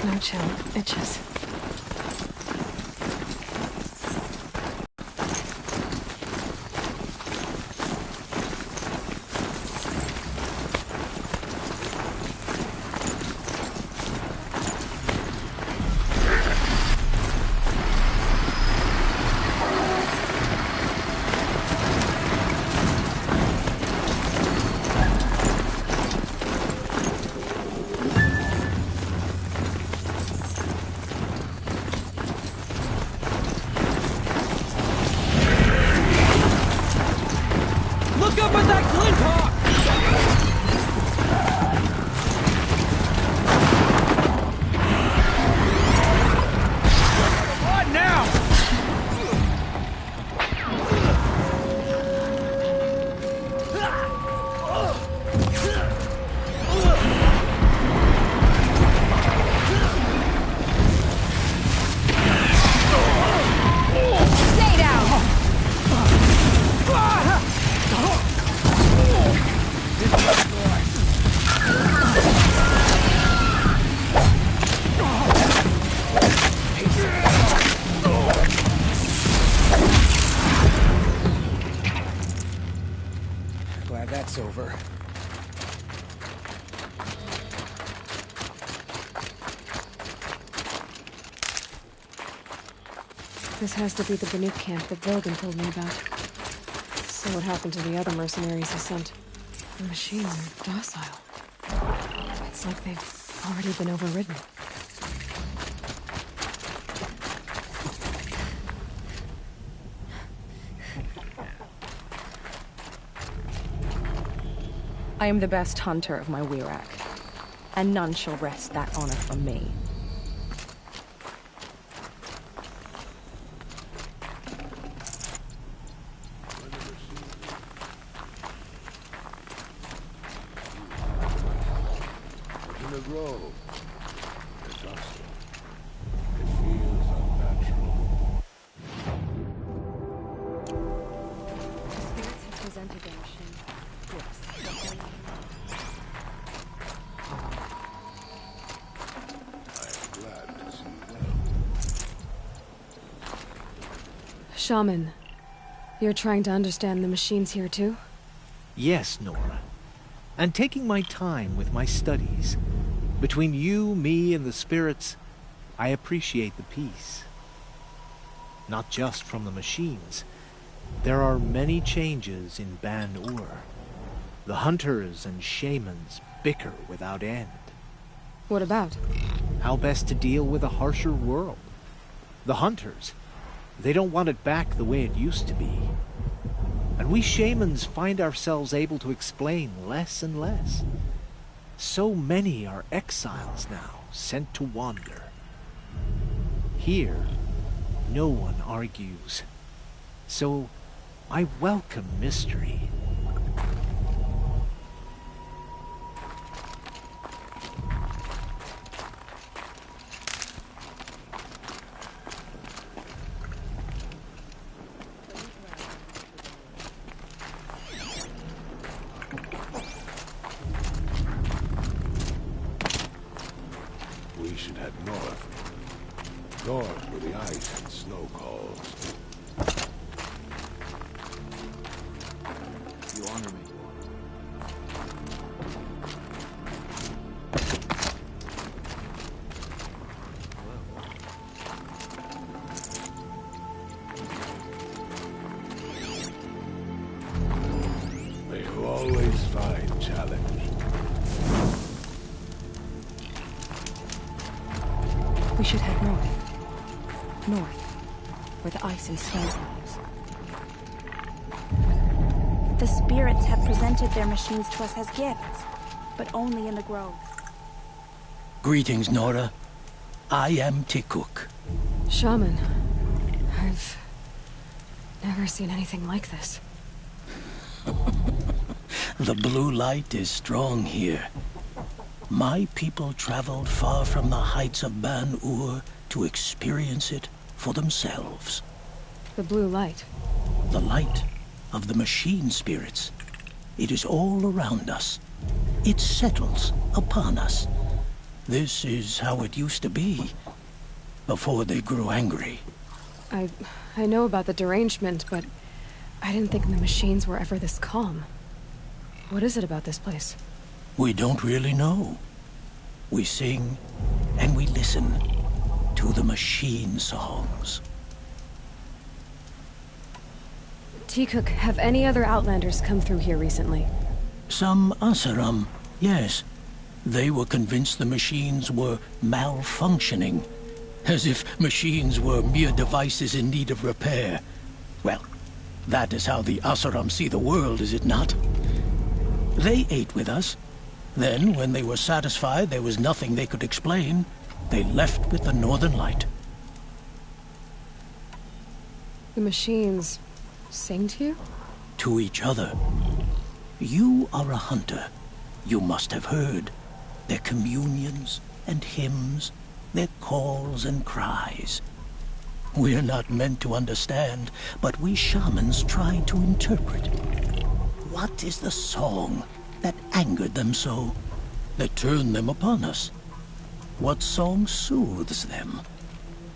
No chill. Itches. Over. This has to be the Banuk camp that Vogan told me about. So what happened to the other mercenaries he sent? The machines are docile. It's like they've already been overridden. I am the best hunter of my Wirak, and none shall wrest that honor from me. In the grove, it's docile. It feels unnatural. Spirits have presented their machine. Yes. Shaman, you're trying to understand the machines here too? Yes, Nora. And taking my time with my studies. Between you, me, and the spirits, I appreciate the peace. Not just from the machines. There are many changes in Ban-Ur. The hunters and shamans bicker without end. What about? How best to deal with a harsher world. The hunters, they don't want it back the way it used to be. And we shamans find ourselves able to explain less and less. So many are exiles now, sent to wander. Here, no one argues. So, I welcome mystery. We should head north. North where the ice and snow calls. You honor me. May you always find challenge. We should head north. North, where the ice and snow falls. The spirits have presented their machines to us as gifts, but only in the grove. Greetings, Nora. I am Tikuk. Shaman, I've never seen anything like this. The blue light is strong here. My people traveled far from the heights of Ban-Ur to experience it for themselves. The blue light? The light of the machine spirits. It is all around us. It settles upon us. This is how it used to be, before they grew angry. I know about the derangement, but I didn't think the machines were ever this calm. What is it about this place? We don't really know. We sing and we listen to the machine songs. T-Cook, have any other Outlanders come through here recently? Some Asaram, yes. They were convinced the machines were malfunctioning, as if machines were mere devices in need of repair. Well, that is how the Asaram see the world, is it not? They ate with us. Then, when they were satisfied there was nothing they could explain, they left with the Northern Light. The machines sing to you? To each other. You are a hunter. You must have heard their communions and hymns, their calls and cries. We're not meant to understand, but we shamans try to interpret. What is the song that angered them so, that turned them upon us? What song soothes them?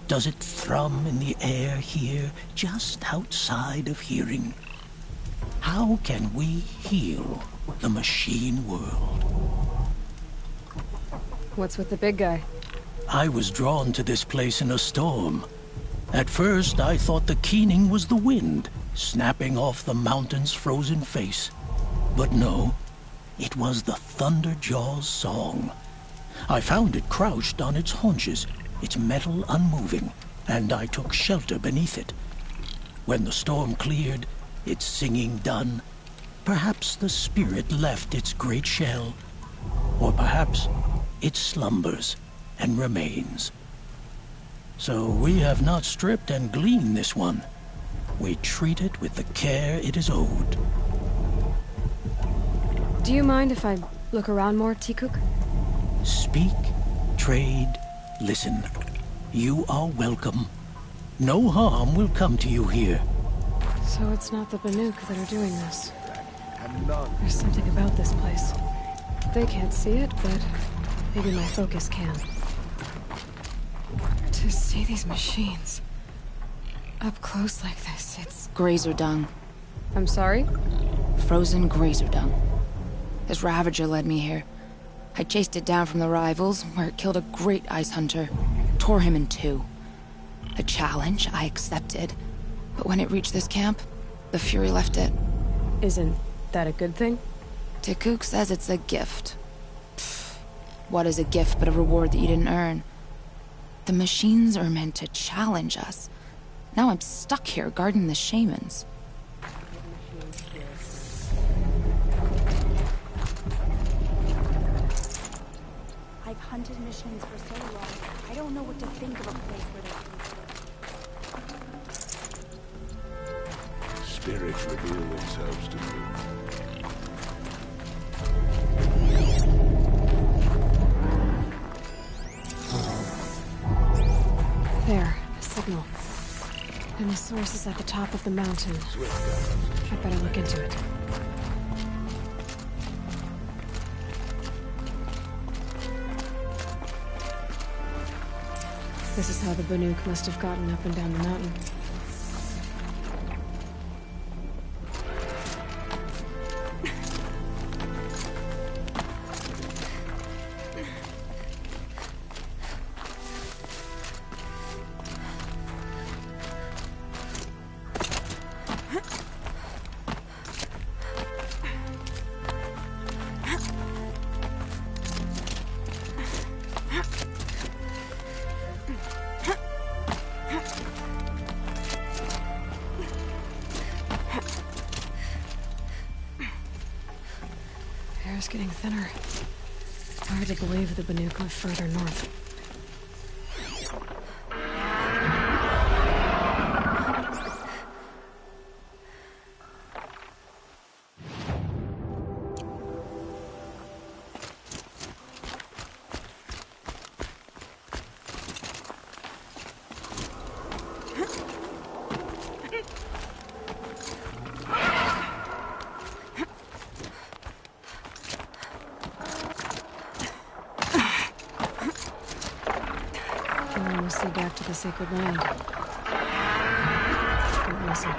Does it thrum in the air here, just outside of hearing? How can we heal the machine world? What's with the big guy? I was drawn to this place in a storm. At first, I thought the keening was the wind, snapping off the mountain's frozen face. But no, it was the Thunderjaw's song. I found it crouched on its haunches, its metal unmoving, and I took shelter beneath it. When the storm cleared, its singing done, perhaps the spirit left its great shell, or perhaps it slumbers and remains. So we have not stripped and gleaned this one. We treat it with the care it is owed. Do you mind if I look around more, T-Cook? Speak, trade, listen. You are welcome. No harm will come to you here. So it's not the Banuk that are doing this. There's something about this place. They can't see it, but maybe my focus can. To see these machines up close like this, it's... Grazer dung. I'm sorry? Frozen grazer dung. This Ravager led me here. I chased it down from the rivals, where it killed a great ice hunter. Tore him in two. The challenge I accepted. But when it reached this camp, the Fury left it. Isn't that a good thing? T-Cook says it's a gift. Pfft, what is a gift but a reward that you didn't earn? The machines are meant to challenge us. Now I'm stuck here guarding the shamans. I've hunted machines for so long, I don't know what to think of a place where they... Spirits reveal themselves to me. There, a signal. And the source is at the top of the mountain. I better look into it. This is how the Banuk must have gotten up and down the mountain. Air's getting thinner. Hard to believe the Banuk live further north. mostly back to the sacred land. Don't listen.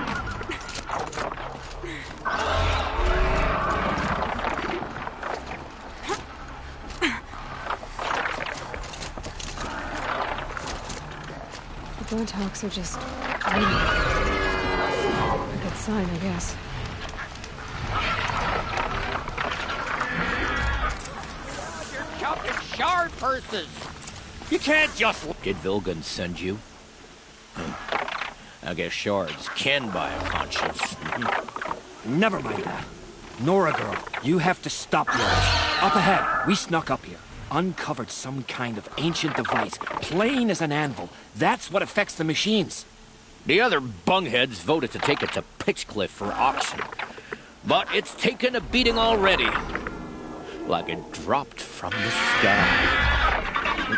The burnt hawks are just waiting. A good sign, I guess. You're counting shard purses! You can't just... Did Vilgan send you? I guess shards can buy a conscience. Never mind that. Nora girl, you have to stop yours. Up ahead, we snuck up here. Uncovered some kind of ancient device, plain as an anvil. That's what affects the machines. The other bungheads voted to take it to Pitchcliff for auction. But it's taken a beating already. Like it dropped from the sky.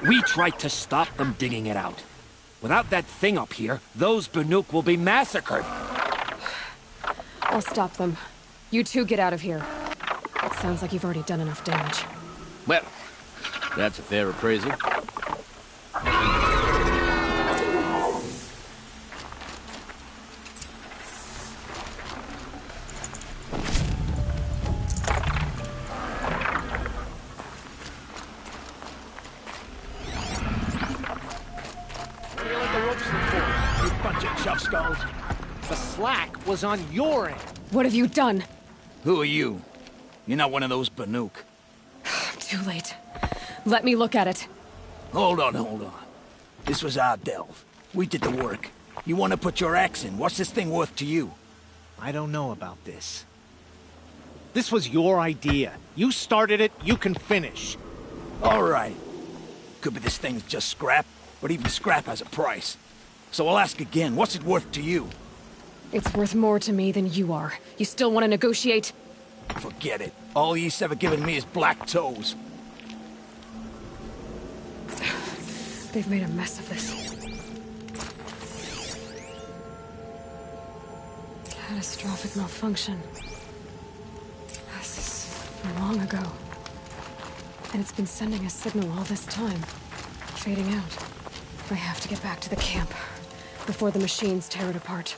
We tried to stop them digging it out. Without that thing up here, those Banuk will be massacred. I'll stop them. You two get out of here. It sounds like you've already done enough damage. Well, that's a fair appraisal. The slack was on your end. What have you done? Who are you? You're not one of those Banuk. Too late. Let me look at it. Hold on. This was our delve. We did the work. You want to put your axe in? What's this thing worth to you? I don't know about this. This was your idea. You started it, you can finish. All right. Could be this thing's just scrap, but even scrap has a price. So I'll ask again, what's it worth to you? It's worth more to me than you are. You still want to negotiate? Forget it. All East's ever given me is black toes. They've made a mess of this. Catastrophic malfunction. This is from long ago. And it's been sending a signal all this time. Fading out. I have to get back to the camp before the machines tear it apart.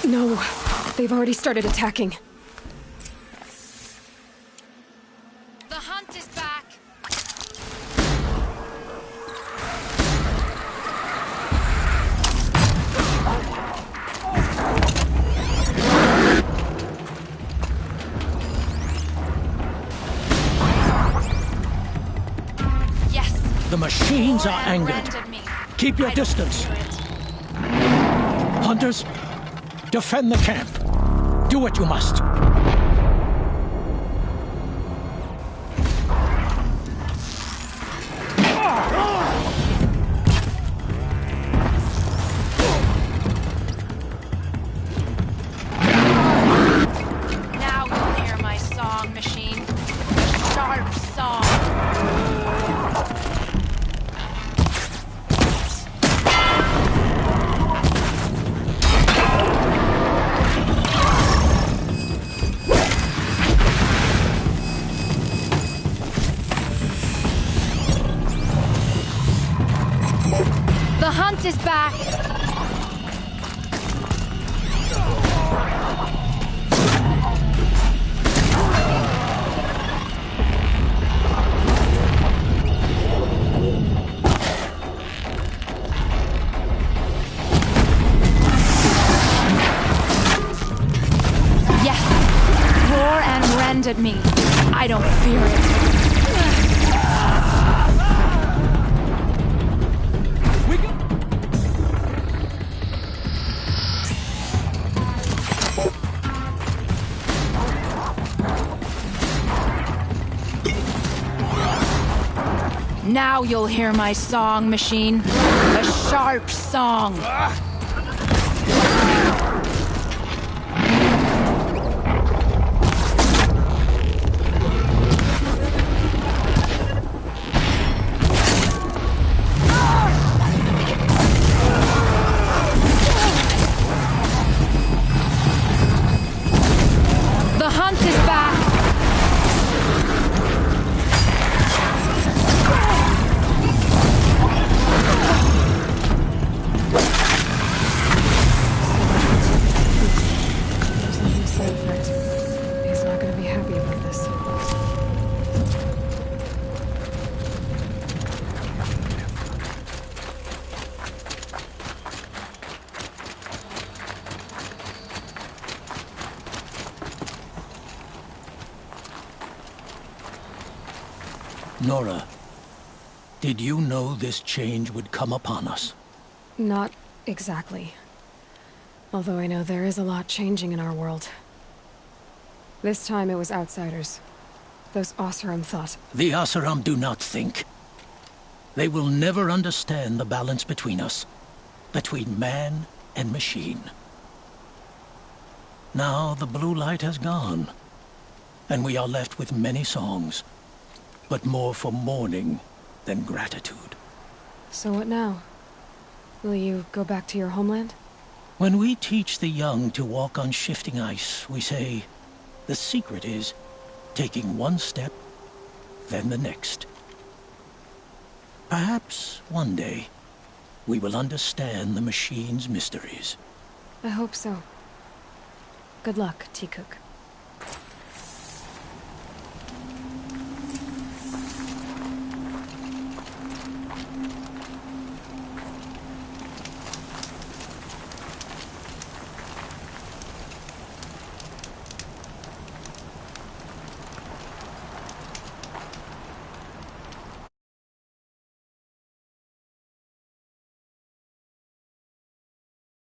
No, they've already started attacking. The hunt is back. Yes. The machines are angered. Keep your distance. Hunters, defend the camp. Do what you must. Now you'll hear my song, machine. A sharp song. The hunt is back! Yes! Roar and rend at me. I don't fear it. Now you'll hear my song, machine. A sharp song. Nora, did you know this change would come upon us? Not exactly. Although I know there is a lot changing in our world. This time it was outsiders. Those Oseram thought. The Oseram do not think. They will never understand the balance between us. Between man and machine. Now the blue light has gone. And we are left with many songs. But more for mourning than gratitude. So what now? Will you go back to your homeland? When we teach the young to walk on shifting ice, we say, the secret is taking one step, then the next. Perhaps one day, we will understand the machine's mysteries. I hope so. Good luck, T-Cook.